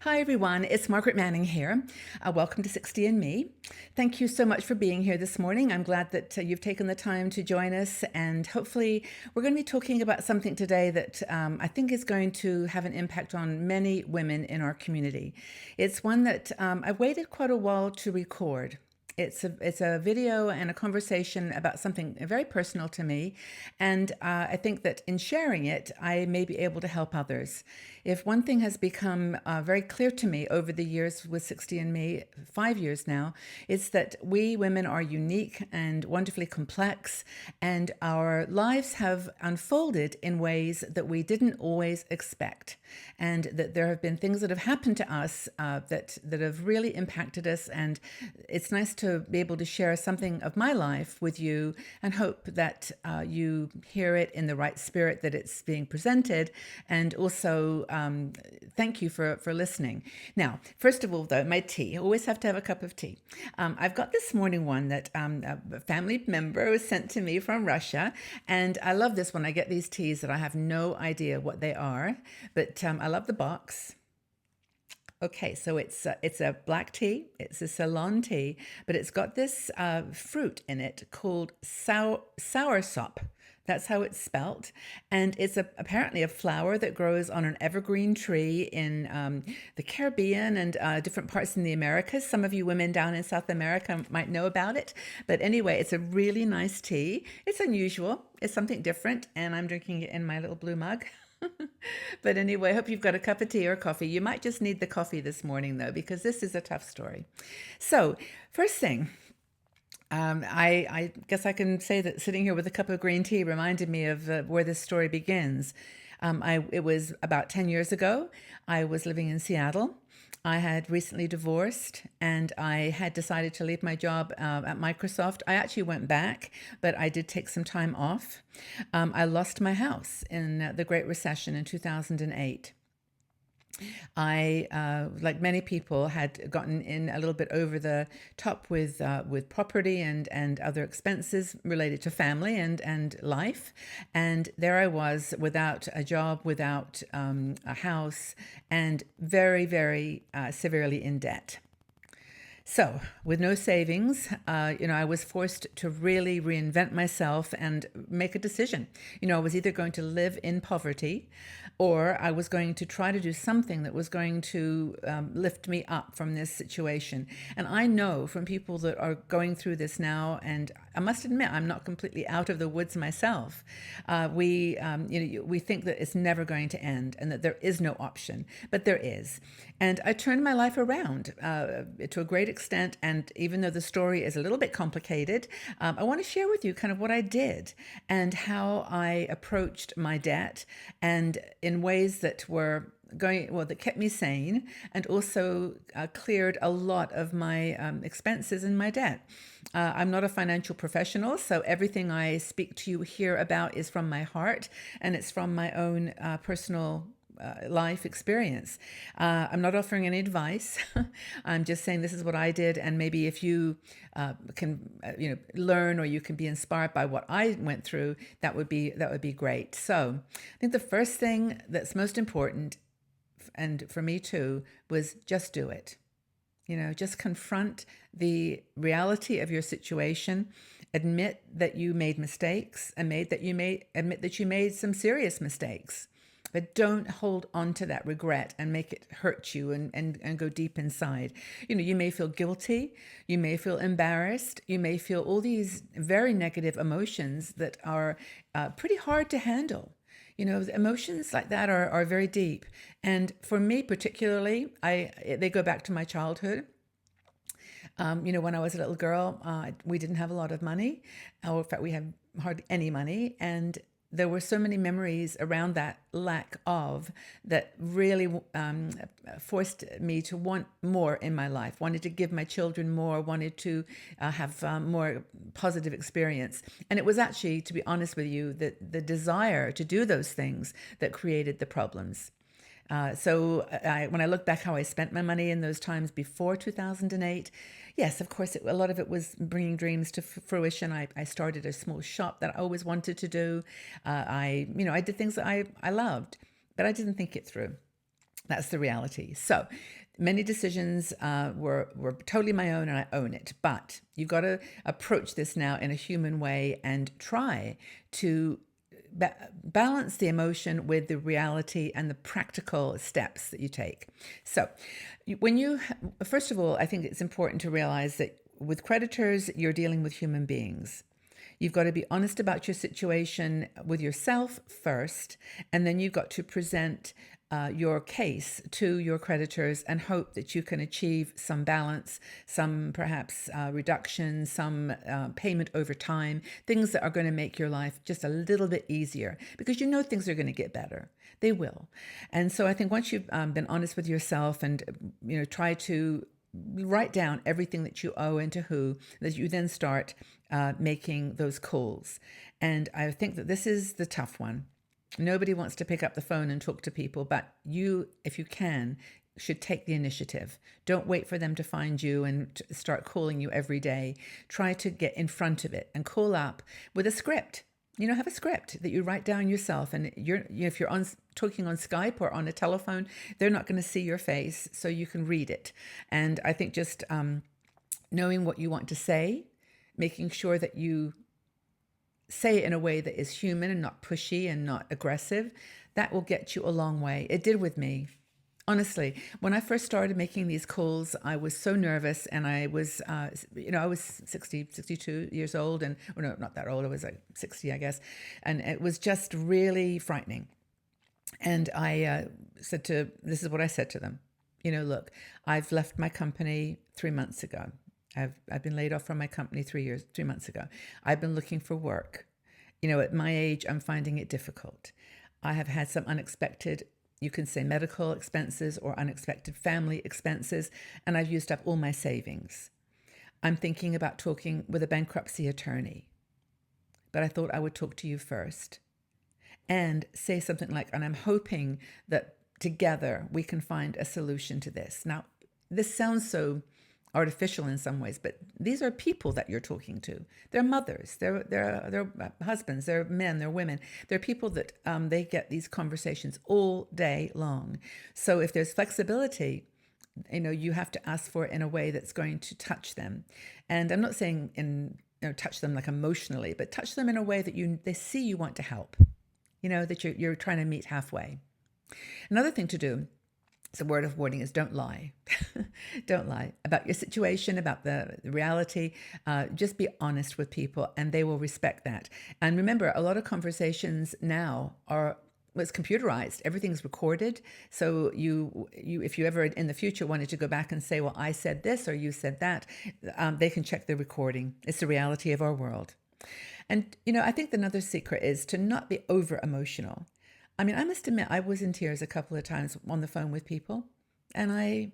Hi, everyone. It's Margaret Manning here. Welcome to 60 and Me. Thank you so much for being here this morning. I'm glad that you've taken the time to join us. And hopefully, we're going to be talking about something today that I think is going to have an impact on many women in our community. It's one that I waited quite a while to record. It's a video and a conversation about something very personal to me, and I think that in sharing it, I may be able to help others. If one thing has become very clear to me over the years with 60 and Me, 5 years now, it's that we women are unique and wonderfully complex, and our lives have unfolded in ways that we didn't always expect, and that there have been things that have happened to us that have really impacted us. And it's nice to be able to share something of my life with you, and hope that you hear it in the right spirit that it's being presented. And also thank you for listening. Now, first of all, though, my tea. I always have to have a cup of tea. I've got this morning one that a family member was sent to me from Russia, and I love this one. I get these teas that I have no idea what they are, but I love the box. Okay, so it's a black tea. It's a Ceylon tea, but it's got this fruit in it called soursop. That's how it's spelt, and it's apparently a flower that grows on an evergreen tree in the Caribbean and different parts in the Americas. Some of you women down in South America might know about it, but anyway, it's a really nice tea. It's unusual. It's something different, and I'm drinking it in my little blue mug. But anyway, I hope you've got a cup of tea or coffee. You might just need the coffee this morning, though, because this is a tough story. So, first thing, I guess I can say that sitting here with a cup of green tea reminded me of where this story begins. It was about 10 years ago. I was living in Seattle. I had recently divorced, and I had decided to leave my job at Microsoft. I actually went back, but I did take some time off. I lost my house in the Great Recession in 2008. I, like many people, had gotten in a little bit over the top with property and other expenses related to family and life, and there I was without a job, without a house, and very, very severely in debt. So, with no savings, I was forced to really reinvent myself and make a decision. I was either going to live in poverty, or I was going to try to do something that was going to lift me up from this situation. And I know from people that are going through this now, and I must admit, I'm not completely out of the woods myself. We think that it's never going to end and that there is no option, but there is. And I turned my life around to a great extent. And even though the story is a little bit complicated, I want to share with you kind of what I did and how I approached my debt, and in ways that were that kept me sane, and also cleared a lot of my expenses and my debt. I'm not a financial professional, so everything I speak to you here about is from my heart, and it's from my own personal life experience. I'm not offering any advice. I'm just saying this is what I did, and maybe if you can, learn, or you can be inspired by what I went through, that would be great. So, I think the first thing that's most important, and for me too, was just do it. Just confront the reality of your situation. Admit that you made mistakes, and admit that you made some serious mistakes. But don't hold on to that regret and make it hurt you and go deep inside. You may feel guilty, you may feel embarrassed, you may feel all these very negative emotions that are pretty hard to handle. Emotions like that are very deep. And for me particularly, they go back to my childhood. When I was a little girl, we didn't have a lot of money, or in fact, we had hardly any money. And there were so many memories around that lack of that really forced me to want more in my life, wanted to give my children more, wanted to have more positive experience. And it was actually, to be honest with you, the desire to do those things that created the problems. When I look back how I spent my money in those times before 2008, yes, of course, a lot of it was bringing dreams to fruition. I started a small shop that I always wanted to do. I did things that I loved, but I didn't think it through. That's the reality. So many decisions were totally my own, and I own it. But you've got to approach this now in a human way and try to balance the emotion with the reality and the practical steps that you take. So, when you, first of all, I think it's important to realize that with creditors, you're dealing with human beings. You've got to be honest about your situation with yourself first, and then you've got to present your case to your creditors and hope that you can achieve some balance, some perhaps reduction, some payment over time, things that are going to make your life just a little bit easier, because you know things are going to get better. They will. And so I think once you've been honest with yourself and try to write down everything that you owe and to who, that you then start making those calls. And I think that this is the tough one. Nobody wants to pick up the phone and talk to people, but you, if you can, should take the initiative. Don't wait for them to find you and start calling you every day. Try to get in front of it and call up with a script. Have a script that you write down yourself. And if you're talking on Skype or on a telephone, they're not going to see your face, so you can read it. And I think just knowing what you want to say, making sure that you say it in a way that is human and not pushy and not aggressive, that will get you a long way. It did with me. Honestly, when I first started making these calls, I was so nervous, and I was, I was 62 years old, and, well, no, not that old. I was like 60, I guess. And it was just really frightening. And I this is what I said to them. Look, I've left my company 3 months ago. I've been laid off from my company 3 months ago. I've been looking for work. At my age, I'm finding it difficult. I have had some unexpected, you can say, medical expenses or unexpected family expenses, and I've used up all my savings. I'm thinking about talking with a bankruptcy attorney, but I thought I would talk to you first and say something like, and I'm hoping that together we can find a solution to this. Now, this sounds so artificial in some ways, but these are people that you're talking to. They're mothers, they're husbands, they're men, they're women. They're people that they get these conversations all day long. So if there's flexibility, you have to ask for it in a way that's going to touch them. And I'm not saying touch them like emotionally, but touch them in a way that they see you want to help. That you're trying to meet halfway. Another thing to do, so word of warning, is don't lie. Don't lie about your situation, about the reality. Just be honest with people, and they will respect that. And remember, a lot of conversations now it's computerized. Everything's recorded. So you, if you ever in the future wanted to go back and say, well, I said this or you said that, they can check the recording. It's the reality of our world. And, I think another secret is to not be over emotional. I mean, I must admit, I was in tears a couple of times on the phone with people, and I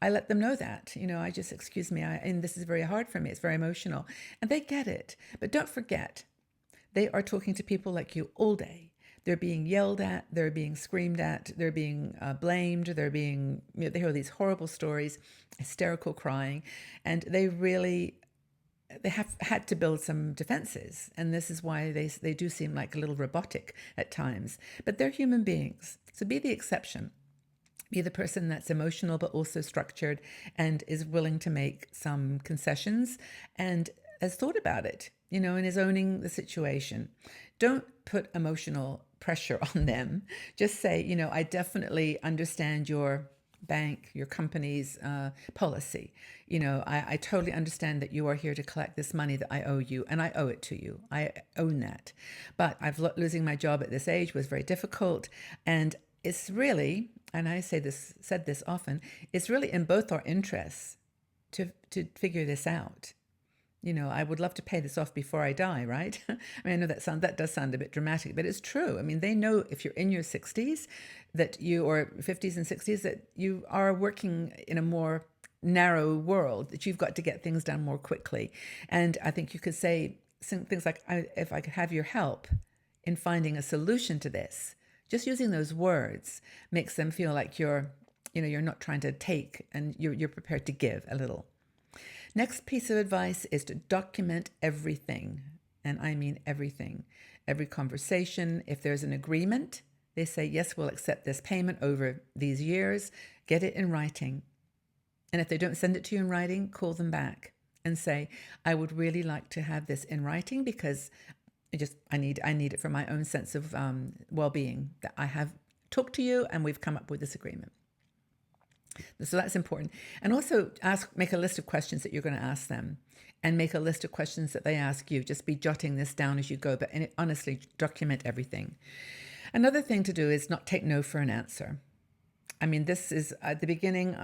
let them know that, I just, excuse me, and this is very hard for me. It's very emotional, and they get it. But don't forget, they are talking to people like you all day. They're being yelled at, they're being screamed at, they're being blamed, they're being, they hear these horrible stories, hysterical crying, and they have had to build some defenses. And this is why they do seem like a little robotic at times. But they're human beings. So be the exception. Be the person that's emotional but also structured and is willing to make some concessions and has thought about it, and is owning the situation. Don't put emotional pressure on them. Just say, I definitely understand your bank, your company's policy. I totally understand that you are here to collect this money that I owe you, and I owe it to you. I own that. But losing my job at this age was very difficult, and it's really, and I said this often, it's really in both our interests to figure this out. I would love to pay this off before I die, right? I mean, I know that does sound a bit dramatic, but it's true. I mean, they know if you're in your 60s or 50s and 60s, that you are working in a more narrow world, that you've got to get things done more quickly. And I think you could say things like, if I could have your help in finding a solution to this, just using those words makes them feel like you're not trying to take, and you're prepared to give a little. Next piece of advice is to document everything. And I mean everything. Every conversation. If there's an agreement, They say, yes, we'll accept this payment over these years. Get it in writing. And if they don't send it to you in writing, call them back and say, I would really like to have this in writing because I need it for my own sense of well-being, that I have talked to you and we've come up with this agreement. So that's important. And also make a list of questions that you're going to ask them, and make a list of questions that they ask you. Just be jotting this down as you go, but honestly, document everything. Another thing to do is not take no for an answer. I mean, this is at the beginning,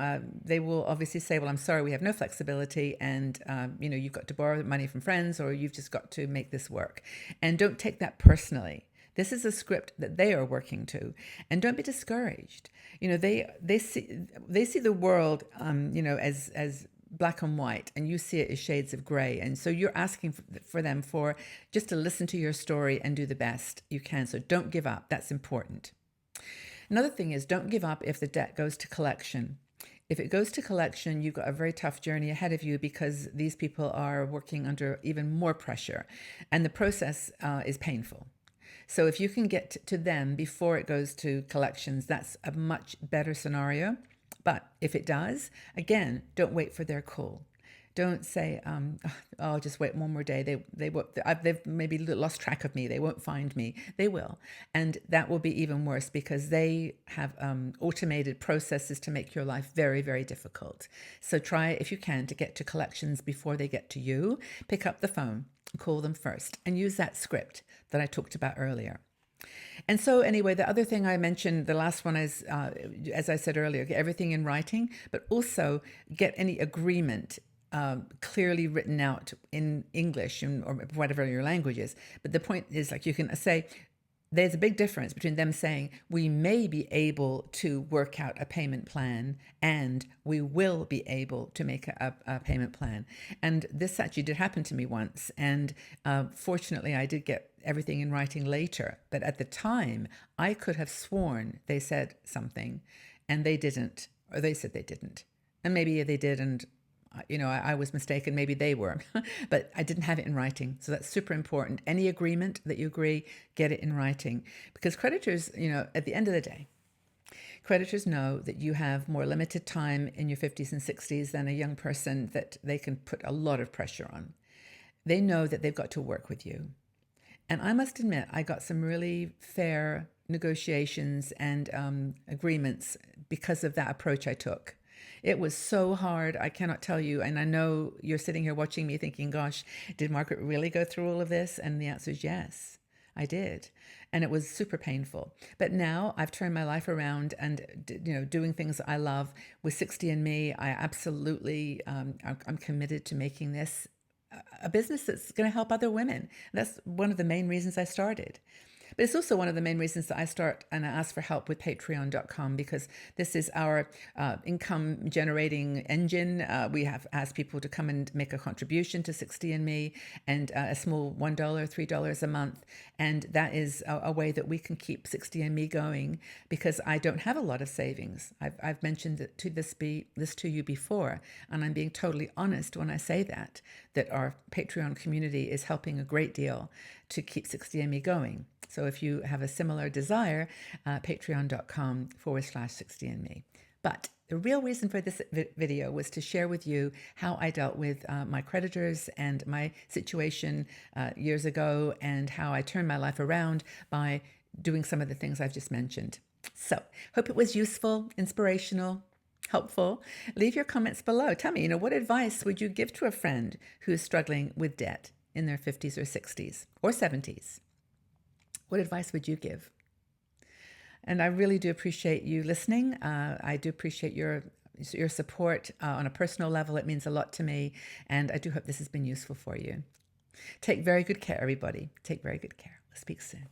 they will obviously say, well, I'm sorry, we have no flexibility. And, you've got to borrow money from friends, or you've just got to make this work. And don't take that personally. This is a script that they are working to, and don't be discouraged. They see the world, as black and white, and you see it as shades of gray. And so you're asking for them for just to listen to your story and do the best you can. So don't give up. That's important. Another thing is, don't give up if the debt goes to collection. If it goes to collection, you've got a very tough journey ahead of you, because these people are working under even more pressure, and the process is painful. So if you can get to them before it goes to collections, that's a much better scenario. But if it does, again, don't wait for their call. Don't say, I'll just wait one more day. They've maybe lost track of me. They won't find me. They will. And that will be even worse, because they have automated processes to make your life very, very difficult. So try, if you can, to get to collections before they get to you. Pick up the phone, call them first, and use that script that I talked about earlier. And so anyway, the other thing I mentioned, the last one is, as I said earlier, get everything in writing, but also get any agreement clearly written out in English or whatever your language is. But the point is, like, you can say, there's a big difference between them saying, we may be able to work out a payment plan, and we will be able to make a payment plan. And this actually did happen to me once. And fortunately, I did get everything in writing later. But at the time, I could have sworn they said something and they didn't, or they said they didn't. And maybe they did, and I was mistaken. Maybe they were, but I didn't have it in writing. So that's super important. Any agreement that you agree, get it in writing, because creditors, at the end of the day, creditors know that you have more limited time in your 50s and 60s than a young person that they can put a lot of pressure on. They know that they've got to work with you. And I must admit, I got some really fair negotiations and agreements because of that approach I took. It was so hard, I cannot tell you. And I know you're sitting here watching me thinking, gosh, did Margaret really go through all of this? And the answer is yes, I did. And it was super painful. But now I've turned my life around and, doing things I love. With 60andMe, I absolutely, I'm committed to making this a business that's going to help other women. That's one of the main reasons I started. But it's also one of the main reasons that I start and I ask for help with patreon.com, because this is our income generating engine. We have asked people to come and make a contribution to 60andMe, and a small $1, $3 a month. And that is a way that we can keep 60andMe going, because I don't have a lot of savings. I've mentioned it this to you before, and I'm being totally honest when I say that our Patreon community is helping a great deal to keep 60andMe going. So if you have a similar desire, patreon.com/60andMe. But the real reason for this video was to share with you how I dealt with my creditors and my situation years ago, and how I turned my life around by doing some of the things I've just mentioned. So hope it was useful, inspirational, helpful. Leave your comments below. Tell me, what advice would you give to a friend who is struggling with debt in their 50s or 60s or 70s? What advice would you give? And I really do appreciate you listening. I do appreciate your support on a personal level. It means a lot to me. And I do hope this has been useful for you. Take very good care, everybody. Take very good care. We'll speak soon.